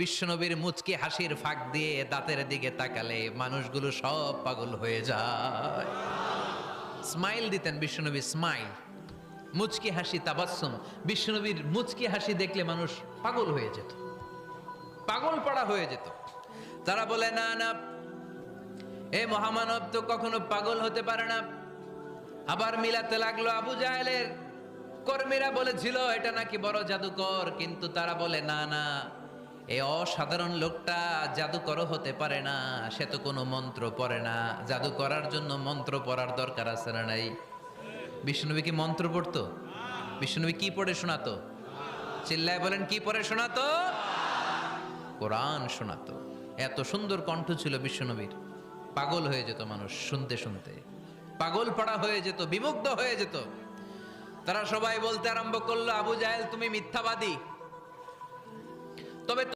বিশ্বনবীর মুচকি হাসির ফাঁক দিয়ে দাঁতের দিকে তাকালে মানুষগুলো সব পাগল হয়ে যায়। স্মাইল দিতেন বিশ্বনবী, স্মাইল, মুচকি হাসি, তাবাসসুম। বিশ্বনবীর মুচকি হাসি দেখলে মানুষ পাগল হয়ে যেত, পাগল পাড়া হয়ে যেত। তারা বলে না না, এ মহামানব তো কখনো পাগল হতে পারে না। আবার মিলাতে লাগলো আবু জাহেলের কর্মীরা বলেছিল এটা নাকি বড় জাদুকর, কিন্তু তারা বলে না না, এই অসাধারণ লোকটা জাদুকরও হতে পারে না, সে তো কোনো মন্ত্র পড়ে না। জাদু করার জন্য মন্ত্র পড়ার দরকার আছে না নাই? বিষ্ণুনবী কি মন্ত্র পড়তো? বিষ্ণুনবী কি পড়ে শোনাতো? চিল্লায় বলেন, কি পড়ে শোনাতো? কোরআন শোনাতো। এত সুন্দর কণ্ঠ ছিল বিশ্বনবীর, পাগল হয়ে যেত মানুষ শুনতে শুনতে, পাগল পাড়া হয়ে যেত, বিমুগ্ধ হয়ে যেত। তারা সবাই বলতে আরম্ভ করলো, আবু জাহেল তুমি মিথ্যাবাদী। তবে